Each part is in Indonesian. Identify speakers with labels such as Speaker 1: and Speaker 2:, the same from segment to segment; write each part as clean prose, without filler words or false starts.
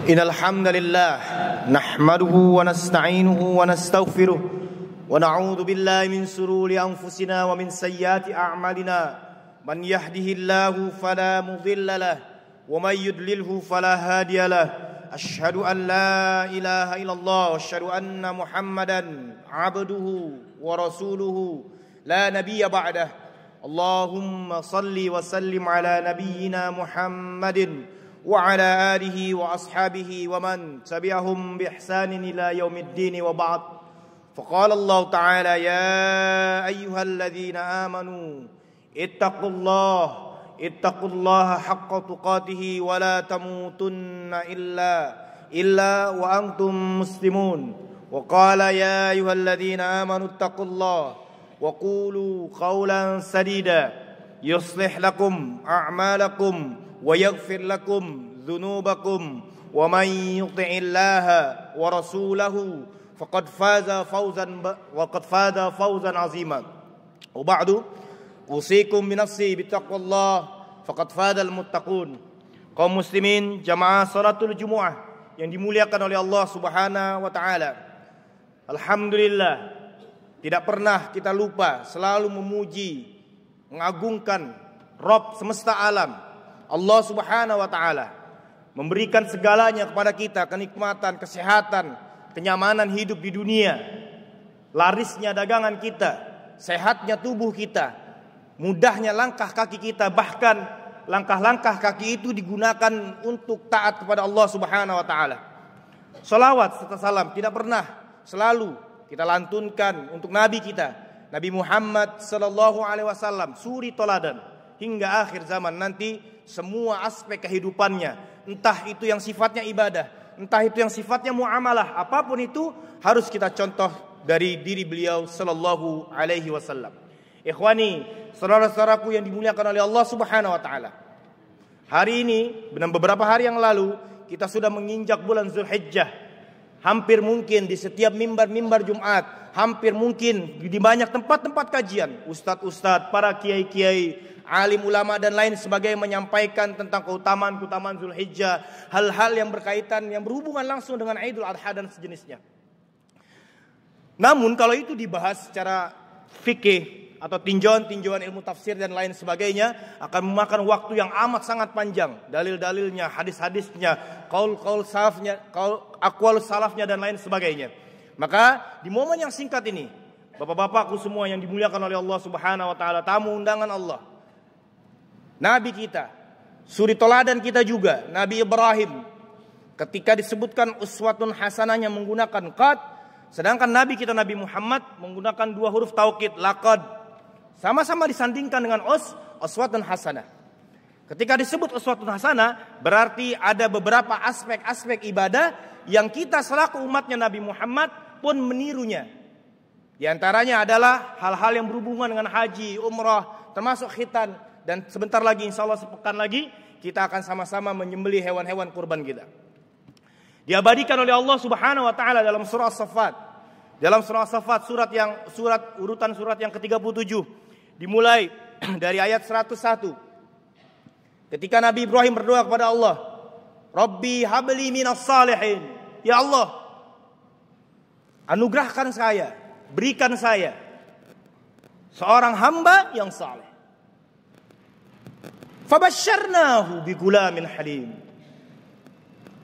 Speaker 1: إن الحمد لله نحمده ونستعينه ونستغفره ونعوذ بالله من شرور أنفسنا ومن سيئات أعمالنا من يهده الله فلا مضل له ومن يضلله فلا هادي له أشهد أن لا إله إلا الله وأشهد أن محمدا عبده ورسوله لا نبي بعده اللهم صل وسلم على نبينا محمد وعلى آله وأصحابه ومن تبعهم بإحسان إلى يوم الدين وبعد فقال الله تعالى يا أيها الذين آمنوا اتقوا الله حق تقاته ولا تموتن إلا وأنتم مسلمون وقال يا أيها الذين آمنوا اتقوا الله وقولوا قولا سديدا يصلح لكم أعمالكم ويغفر لكم ذنوبكم ومن يطع الله ورسوله فقد فاز فوزا عظيما وبعد أوصيكم بنفسي بتقوى الله فقد فاز المتقون. Kaum muslimin jamaah salatul Jumu'ah yang dimuliakan oleh Allah Subhanahu wa taala. Alhamdulillah, tidak pernah kita lupa selalu memuji, mengagungkan Rabb semesta alam, Allah Subhanahu wa taala, memberikan segalanya kepada kita, kenikmatan, kesehatan, kenyamanan hidup di dunia, larisnya dagangan kita, sehatnya tubuh kita, mudahnya langkah kaki kita, bahkan langkah-langkah kaki itu digunakan untuk taat kepada Allah Subhanahu wa taala. Salawat serta salam tidak pernah, selalu kita lantunkan untuk nabi kita, Nabi Muhammad sallallahu alaihi wasallam, suri toladan hingga akhir zaman nanti. Semua aspek kehidupannya, entah itu yang sifatnya ibadah, entah itu yang sifatnya muamalah, apapun itu harus kita contoh dari diri beliau sallallahu alaihi wasallam. Ikhwani, saudara-saudaraku yang dimuliakan oleh Allah Subhanahu wa taala. Hari ini dan beberapa hari yang lalu kita sudah menginjak bulan Zulhijjah. Hampir mungkin di setiap mimbar-mimbar Jumat, hampir mungkin di banyak tempat-tempat kajian, ustadz-ustadz, para kiai-kiai, alim ulama dan lain sebagainya menyampaikan tentang keutamaan Zulhijjah, hal-hal yang berkaitan, yang berhubungan langsung dengan Idul Adha dan sejenisnya. Namun kalau itu dibahas secara fikih atau tinjauan-tinjauan ilmu tafsir dan lain sebagainya akan memakan waktu yang amat sangat panjang. Dalil-dalilnya, hadis-hadisnya, qaul salafnya, aqwal salafnya dan lain sebagainya. Maka di momen yang singkat ini, bapak-bapakku semua yang dimuliakan oleh Allah Subhanahu wa taala, tamu undangan Allah, Nabi kita, suri toladan kita juga, Nabi Ibrahim, ketika disebutkan uswatun hasanahnya menggunakan qad, sedangkan Nabi kita Nabi Muhammad menggunakan dua huruf taukid, laqad. Sama-sama disandingkan dengan uswatun hasanah. Ketika disebut uswatun hasanah, berarti ada beberapa aspek-aspek ibadah yang kita selaku umatnya Nabi Muhammad pun menirunya. Di antaranya adalah hal-hal yang berhubungan dengan haji, umrah, termasuk khitan. Dan sebentar lagi, insya Allah sepekan lagi, kita akan sama-sama menyembelih hewan-hewan kurban kita. Diabadikan oleh Allah Subhanahu wa taala dalam surah As-Saffat. Dalam surah As-Saffat, urutan surat yang ke-37, dimulai dari ayat 101. Ketika Nabi Ibrahim berdoa kepada Allah, Rabbi habli minas salihin. Ya Allah, anugerahkan saya, berikan saya seorang hamba yang saleh. Fabasyarnahu bigulamin halim.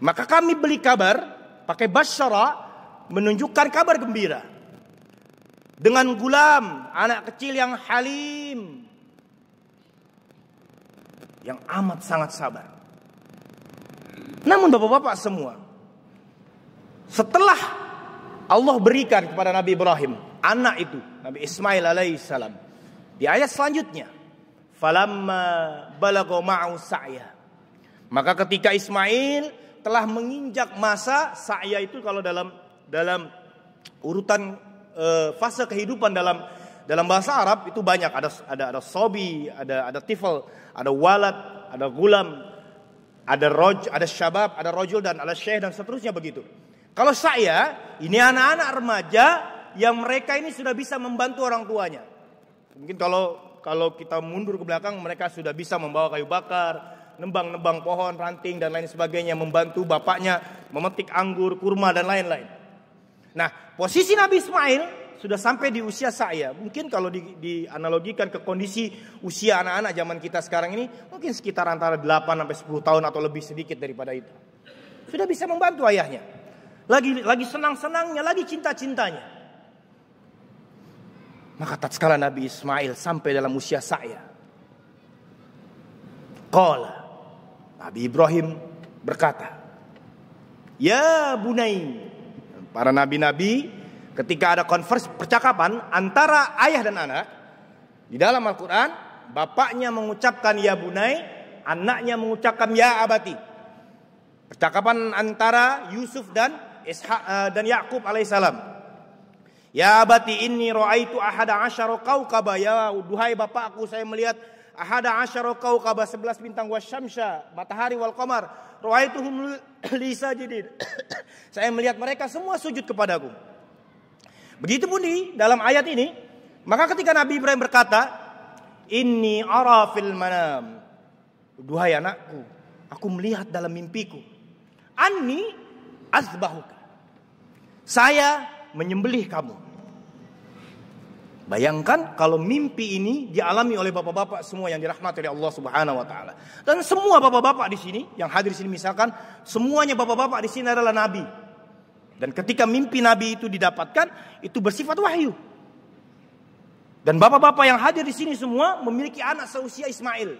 Speaker 1: Maka kami beri kabar, pakai basyara, menunjukkan kabar gembira, dengan gulam, anak kecil yang halim, yang amat sangat sabar. Namun bapak-bapak semua, setelah Allah berikan kepada Nabi Ibrahim anak itu, Nabi Ismail alaihissalam, di ayat selanjutnya, falamma balagha ma'u sa'ya. Maka ketika Ismail telah menginjak masa sa'ya, itu kalau dalam urutan fase kehidupan dalam bahasa Arab itu banyak, ada sobi, ada tifl, ada walad, ada gulam, ada syabab, ada rojul dan ada syekh dan seterusnya begitu. Kalau sa'ya ini anak-anak remaja yang mereka ini sudah bisa membantu orang tuanya. Mungkin kalau kita mundur ke belakang, mereka sudah bisa membawa kayu bakar, nembang-nembang pohon, ranting dan lain sebagainya, membantu bapaknya memetik anggur, kurma dan lain-lain. Nah, posisi Nabi Ismail sudah sampai di usia sa'ya. Mungkin kalau dianalogikan ke kondisi usia anak-anak zaman kita sekarang ini, mungkin sekitar antara 8 sampai 10 tahun atau lebih sedikit daripada itu. Sudah bisa membantu ayahnya. Lagi senang-senangnya, lagi cinta-cintanya. Maka tatkala Nabi Ismail sampai dalam usia sa'ya, qala, Nabi Ibrahim berkata, ya bunai. Para nabi-nabi ketika ada percakapan antara ayah dan anak, di dalam Al-Quran, bapaknya mengucapkan ya bunai, anaknya mengucapkan ya abati. Percakapan antara Yusuf dan Yakub alaihissalam. Ya abati inni ra'aitu ahada asyara kawkaba. Ya duhai bapakku, saya melihat ahada asyara kawkaba, 11 bintang, wasyamsa, matahari, wal qamar, ra'aituhum li sajidin. Saya melihat mereka semua sujud kepadaku. Begitu pun di dalam ayat ini, maka ketika Nabi Ibrahim berkata, inni ara fil manam, duhai anakku, aku melihat dalam mimpiku, anni azbahuka, saya menyembelih kamu. Bayangkan kalau mimpi ini dialami oleh bapak-bapak semua yang dirahmati oleh Allah Subhanahu wa taala. Dan semua bapak-bapak di sini yang hadir di sini, misalkan semuanya bapak-bapak di sini adalah nabi. Dan ketika mimpi nabi itu didapatkan, itu bersifat wahyu. Dan bapak-bapak yang hadir di sini semua memiliki anak seusia Ismail.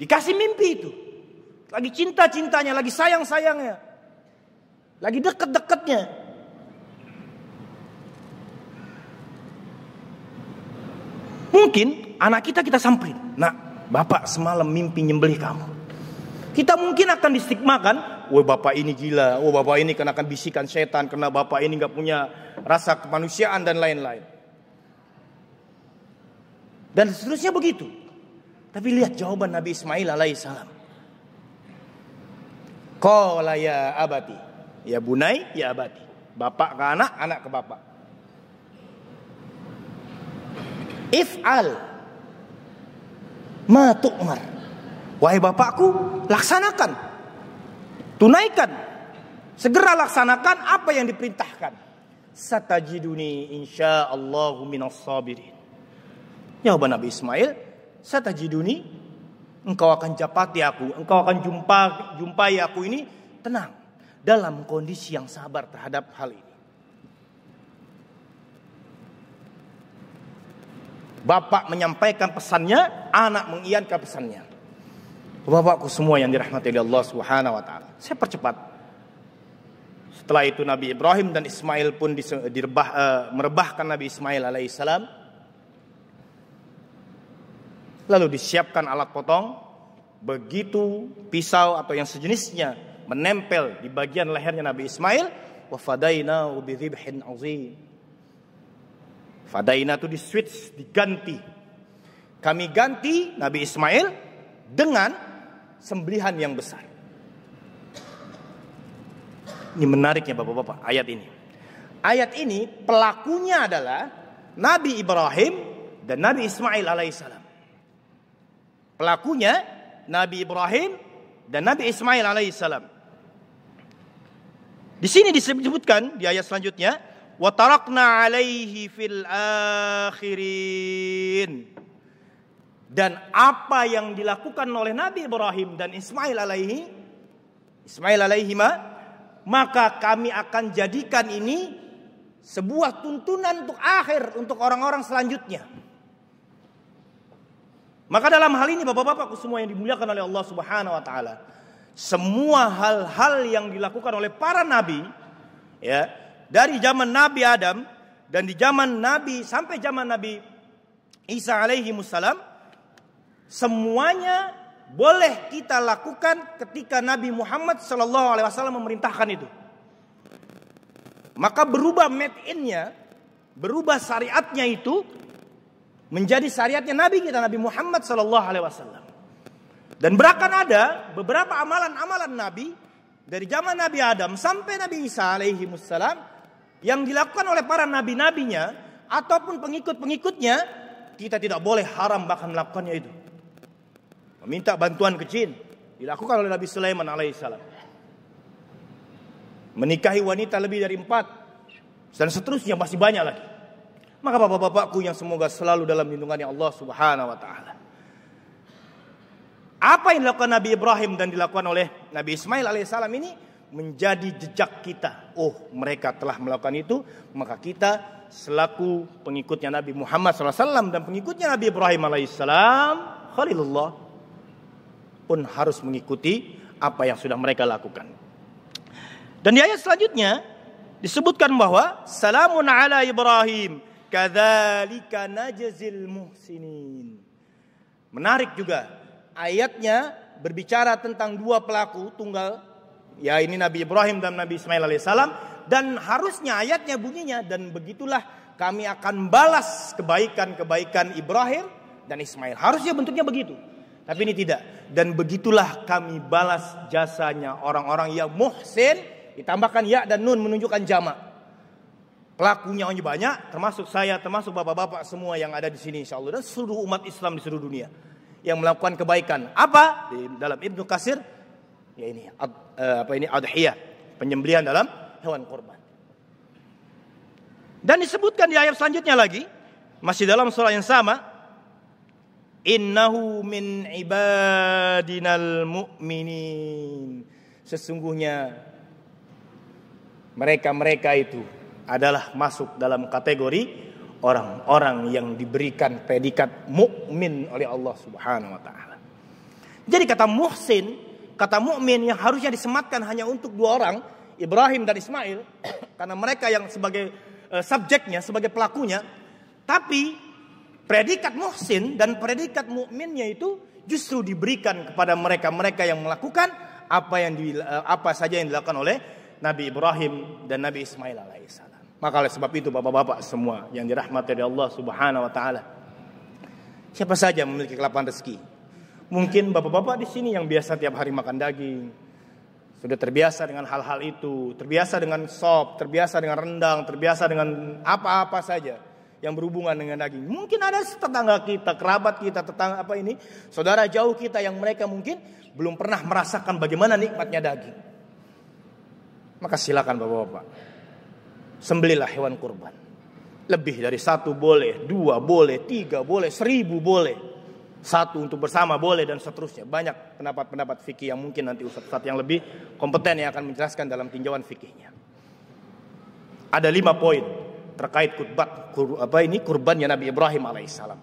Speaker 1: Dikasih mimpi itu. Lagi cinta-cintanya, lagi sayang-sayangnya, lagi deket-deketnya. Mungkin anak kita samperin, nak, bapak semalam mimpi nyembelih kamu. Kita mungkin akan distigmakan, wah bapak ini gila, wah bapak ini akan bisikan setan, karena bapak ini gak punya rasa kemanusiaan dan lain-lain. Dan seterusnya begitu. Tapi lihat jawaban Nabi Ismail alaihissalam. Qala ya abati, ya bunai, ya abati. Bapak ke anak, anak ke bapak. If'al ma tu'mar. Wahai bapakku, laksanakan, tunaikan, segera laksanakan apa yang diperintahkan. Satajiduni insyaallahu minas sabirin. Jawaban Nabi Ismail, satajiduni, engkau akan japati aku, engkau akan jumpai aku ini tenang, dalam kondisi yang sabar terhadap hal ini. Bapak menyampaikan pesannya, anak mengiyakan pesannya. Bapakku semua yang dirahmati oleh Allah Subhanahu wa taala. Saya percepat. Setelah itu Nabi Ibrahim dan Ismail pun merebahkan Nabi Ismail alaihissalam. Lalu disiapkan alat potong. Begitu pisau atau yang sejenisnya menempel di bagian lehernya Nabi Ismail, wa fadainahu bi dzibhin azim. Fadaina itu di switch, diganti. Kami ganti Nabi Ismail dengan sembelihan yang besar. Ini menariknya bapak-bapak ayat ini. Ayat ini pelakunya adalah Nabi Ibrahim dan Nabi Ismail alaihissalam. Pelakunya Nabi Ibrahim dan Nabi Ismail alaihissalam. Di sini disebutkan di ayat selanjutnya, wa tarakna alaihi fil akhirin. Dan apa yang dilakukan oleh Nabi Ibrahim dan Ismail alaihima, maka kami akan jadikan ini sebuah tuntunan untuk akhir, untuk orang-orang selanjutnya. Maka dalam hal ini bapak-bapakku semua yang dimuliakan oleh Allah Subhanahu wa taala, semua hal-hal yang dilakukan oleh para nabi, ya, dari zaman Nabi Adam dan di zaman Nabi sampai zaman Nabi Isa alaihi wassalam, semuanya boleh kita lakukan ketika Nabi Muhammad sallallahu alaihi wasallam memerintahkan itu. Maka berubah made in-nya, berubah syariatnya itu menjadi syariatnya Nabi kita, Nabi Muhammad sallallahu alaihi wasallam. Dan bahkan ada beberapa amalan-amalan Nabi dari zaman Nabi Adam sampai Nabi Isa alaihi wassalam yang dilakukan oleh para nabi-nabinya ataupun pengikut-pengikutnya, kita tidak boleh haram bahkan melakukannya itu. meminta bantuan ke jin. Dilakukan oleh Nabi Sulaiman alaihissalam. Menikahi wanita lebih dari 4 dan seterusnya, masih banyak lagi. Maka bapak-bapakku yang semoga selalu dalam lindungannya Allah Subhanahu wa taala. Apa yang dilakukan Nabi Ibrahim dan dilakukan oleh Nabi Ismail alaihissalam ini menjadi jejak kita. Oh, mereka telah melakukan itu, maka kita selaku pengikutnya Nabi Muhammad SAW dan pengikutnya Nabi Ibrahim alaihissalam, Khalilullah, pun harus mengikuti apa yang sudah mereka lakukan. Dan di ayat selanjutnya disebutkan bahwa salamun ala Ibrahim kadzalika najzil muhsinin. Menarik juga, ayatnya berbicara tentang 2 pelaku tunggal, ya ini Nabi Ibrahim dan Nabi Ismail alaihissalam, dan harusnya ayatnya bunyinya, dan begitulah kami akan balas kebaikan-kebaikan Ibrahim dan Ismail. Harusnya bentuknya begitu, tapi ini tidak. Dan begitulah kami balas jasanya orang-orang yang muhsin, ditambahkan ya dan nun menunjukkan jamak. Pelakunya banyak, termasuk saya, termasuk bapak-bapak semua yang ada di sini insyaallah, dan seluruh umat Islam di seluruh dunia yang melakukan kebaikan. Apa? Di dalam Ibnu Katsir, ya ini adhiyah, penyembelihan dalam hewan kurban. Dan disebutkan di ayat selanjutnya lagi, masih dalam surah yang sama, innahu min ibadinal mu'minin. Sesungguhnya mereka itu adalah masuk dalam kategori orang-orang yang diberikan predikat mukmin oleh Allah Subhanahu wa taala. Jadi kata muhsin, kata mukmin yang harusnya disematkan hanya untuk 2 orang, Ibrahim dan Ismail, karena mereka yang sebagai subjeknya, sebagai pelakunya. Tapi predikat muhsin dan predikat mukminnya itu justru diberikan kepada mereka-mereka yang melakukan apa saja yang dilakukan oleh Nabi Ibrahim dan Nabi Ismail alaihissalam. Maka oleh sebab itu bapak-bapak semua yang dirahmati oleh Allah Subhanahu wa taala, siapa saja memiliki kelapangan rezeki. Mungkin bapak-bapak di sini yang biasa tiap hari makan daging, sudah terbiasa dengan hal-hal itu, terbiasa dengan sop, terbiasa dengan rendang, terbiasa dengan apa-apa saja yang berhubungan dengan daging. Mungkin ada tetangga kita, kerabat kita, saudara jauh kita yang mereka mungkin belum pernah merasakan bagaimana nikmatnya daging. Maka silakan bapak-bapak, sembelilah hewan kurban. Lebih dari 1 boleh, 2 boleh, 3 boleh, 1000 boleh. 1 untuk bersama boleh, dan seterusnya. Banyak pendapat-pendapat fikih yang mungkin nanti ustaz-ustaz yang lebih kompeten yang akan menjelaskan dalam tinjauan fikihnya. Ada 5 poin terkait kurbannya Nabi Ibrahim alaihissalam.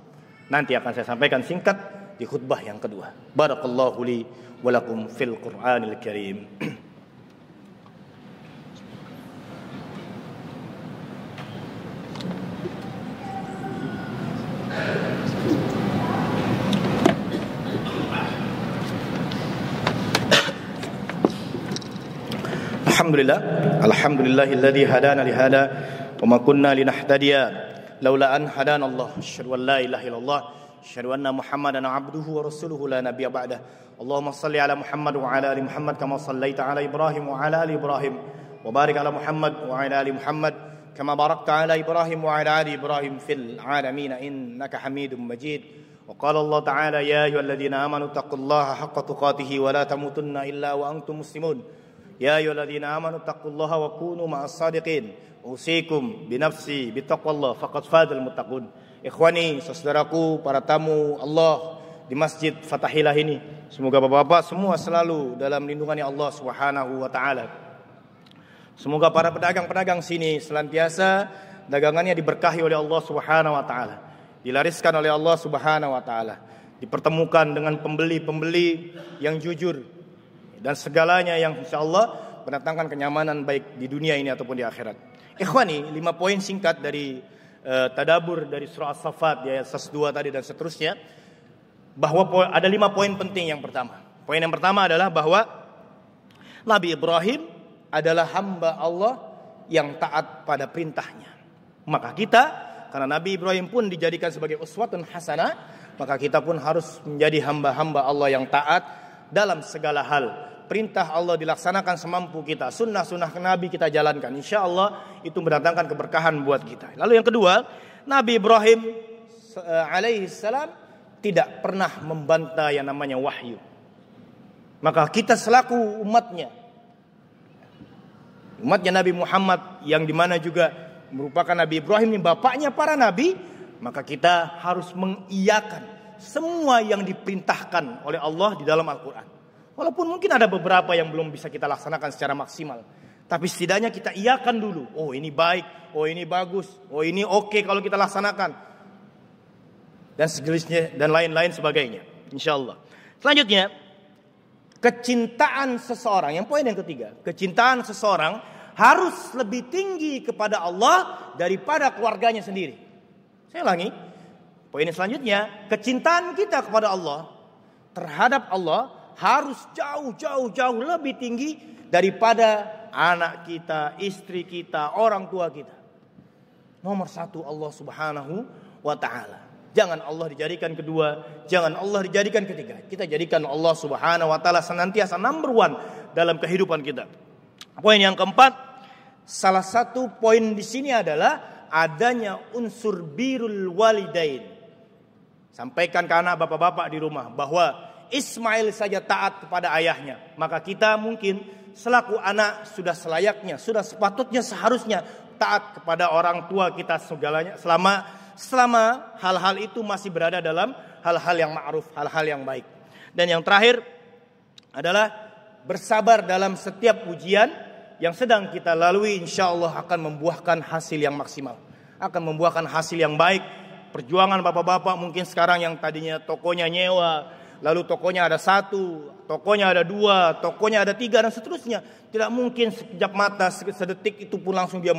Speaker 1: Nanti akan saya sampaikan singkat di khutbah yang kedua. Barakallahu li wa lakum fil Qur'anil Karim. Alhamdulillahilladzi hadana li hada wa ma kunna linahtadiya laula an hadana Allah. Asyhadu an la ilaha illallah, asyhadu anna Muhammadan abduhu wa rasuluhu la nabiyya ba'dah. Allahumma shalli ala Muhammad wa ala ali Muhammad kama shallaita ala Ibrahim wa ala ali Ibrahim wa barik ala Muhammad wa ala ali Muhammad kama barakta ala Ibrahim wa ala ali Ibrahim fil alamin innaka Hamidum Majid. Wa qala Allah ta'ala ya ayyuhalladzina amanu taqullaha haqqa tuqatih wa la tamutunna illa wa antum muslimun. Ya ayyuhalladzina amanu taqullaha wa kunu ma'as sadiqin. Usikum binafsi bittaqwallah faqad fadal muttaqun. Ikhwani, saudaraku, para tamu Allah di Masjid Fatahillah ini, semoga bapak-bapak semua selalu dalam lindungannya Allah Subhanahu wa taala. Semoga para pedagang-pedagang sini senantiasa dagangannya diberkahi oleh Allah Subhanahu wa taala, dilariskan oleh Allah Subhanahu wa taala, dipertemukan dengan pembeli-pembeli yang jujur, dan segalanya yang insyaallah mendatangkan kenyamanan baik di dunia ini ataupun di akhirat. Ikhwani, 5 poin singkat dari tadabur dari surah As-Saffat ayat 102 tadi dan seterusnya, bahwa ada 5 poin penting. Yang pertama, poin yang pertama adalah bahwa Nabi Ibrahim adalah hamba Allah yang taat pada perintahnya. Maka kita, karena Nabi Ibrahim pun dijadikan sebagai uswatun hasanah, maka kita pun harus menjadi hamba-hamba Allah yang taat dalam segala hal. Perintah Allah dilaksanakan semampu kita, sunnah-sunnah Nabi kita jalankan. Insya Allah itu mendatangkan keberkahan buat kita. Lalu yang kedua, Nabi Ibrahim alaihissalam tidak pernah membantah yang namanya wahyu. Maka kita selaku umatnya Nabi Muhammad, yang dimana juga merupakan Nabi Ibrahim ini bapaknya para nabi, maka kita harus mengiyakan semua yang diperintahkan oleh Allah di dalam Al-Quran. Walaupun mungkin ada beberapa yang belum bisa kita laksanakan secara maksimal, tapi setidaknya kita iyakan dulu. Oh ini baik, oh ini bagus, oh ini oke kalau kita laksanakan, dan sejenisnya dan lain-lain sebagainya, insyaallah. Selanjutnya, kecintaan seseorang, yang poin yang ketiga, kecintaan seseorang harus lebih tinggi kepada Allah daripada keluarganya sendiri. Saya ulangi, poin selanjutnya, kecintaan kita kepada Allah, terhadap Allah, harus jauh lebih tinggi daripada anak kita, istri kita, orang tua kita. Nomor satu Allah Subhanahu wa ta'ala. Jangan Allah dijadikan kedua, jangan Allah dijadikan ketiga. Kita jadikan Allah Subhanahu wa ta'ala senantiasa number one dalam kehidupan kita. Poin yang keempat, salah satu poin di sini adalah adanya unsur birrul walidain. Sampaikan ke anak bapak-bapak di rumah bahwa Ismail saja taat kepada ayahnya, maka kita mungkin selaku anak sudah selayaknya, sudah sepatutnya, seharusnya taat kepada orang tua kita segalanya, selama hal-hal itu masih berada dalam hal-hal yang ma'ruf, hal-hal yang baik. Dan yang terakhir adalah bersabar dalam setiap ujian yang sedang kita lalui, insyaallah akan membuahkan hasil yang maksimal, akan membuahkan hasil yang baik. Perjuangan bapak-bapak mungkin sekarang yang tadinya tokonya nyewa, lalu tokonya ada 1, tokonya ada 2, tokonya ada 3, dan seterusnya. Tidak mungkin sekejap mata, sedetik itu pun langsung dia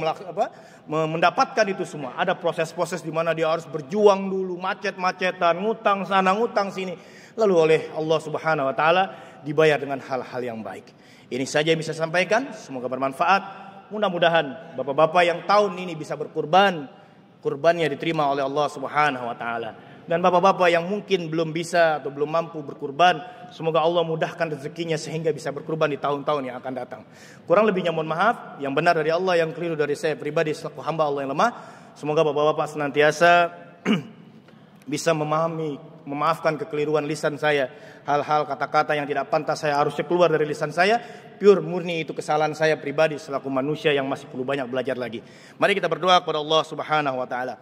Speaker 1: mendapatkan itu semua. Ada proses-proses di mana dia harus berjuang dulu, macet-macetan, ngutang sana, ngutang sini. Lalu oleh Allah Subhanahu wa ta'ala dibayar dengan hal-hal yang baik. Ini saja yang bisa saya sampaikan, semoga bermanfaat. Mudah-mudahan bapak-bapak yang tahun ini bisa berkurban, kurbannya diterima oleh Allah Subhanahu wa ta'ala. Dan bapak-bapak yang mungkin belum bisa atau belum mampu berkurban, semoga Allah mudahkan rezekinya sehingga bisa berkurban di tahun-tahun yang akan datang. Kurang lebihnya mohon maaf, yang benar dari Allah, yang keliru dari saya pribadi selaku hamba Allah yang lemah. Semoga bapak-bapak senantiasa bisa memaafkan kekeliruan lisan saya, hal-hal kata-kata yang tidak pantas saya harusnya keluar dari lisan saya, pure murni itu kesalahan saya pribadi selaku manusia yang masih perlu banyak belajar lagi. Mari kita berdoa kepada Allah Subhanahu wa ta'ala.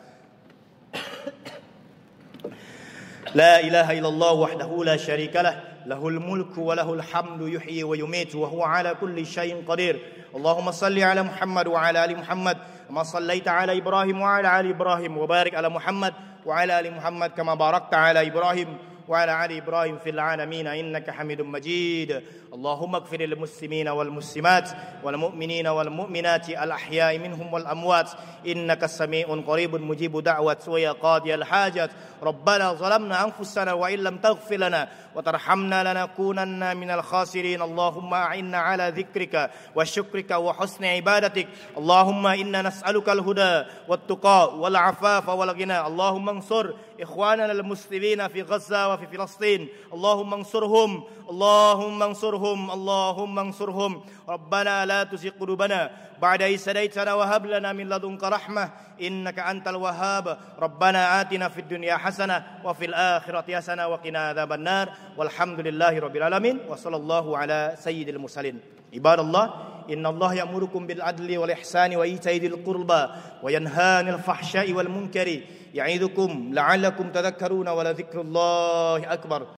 Speaker 1: لا إله إلا الله وحده لا شريك له له الملك وله الحمد يحيي ويميت وهو على كل شيء قدير اللهم صل على محمد وعلى آل محمد كما صليت على إبراهيم وعلى آل إبراهيم وبارك على محمد وعلى آل محمد كما باركت على إبراهيم وعلى آل إبراهيم في العالمين إنك حميد مجيد اللهم اغفر للمسلمين والمسلمات والمؤمنين والمؤمنات الأحياء منهم والأموات إنك سميع قريب مجيب دعوة ويا قاضي الحاجات ربنا ظلمنا أنفسنا وإن لم تغفر لنا وترحمنا لنكونن من الخاسرين اللهم أعنا على ذكرك وشكرك وحسن عبادتك اللهم إنا نسألك الهدى والتقى والعفاف والغنى اللهم انصر إخواننا المسلمين في غزة وفي فلسطين اللهم انصرهم اللهم انصرهم اللهم انصرهم ربنا لا تزغ قلوبنا بعد إذ هديتنا وهب لنا من لدنك رحمة إنك أنت الوهاب ربنا آتنا في الدنيا حسنة وفي الآخرة حسنة وقنا عذاب النار والحمد لله رب العالمين وصلى الله على سيد المرسلين عباد الله إن الله يأمركم بالعدل والإحسان وإيتاء ذي القربى وينهى عن الفحشاء والمنكر يعظكم لعلكم تذكرون ولذكر الله أكبر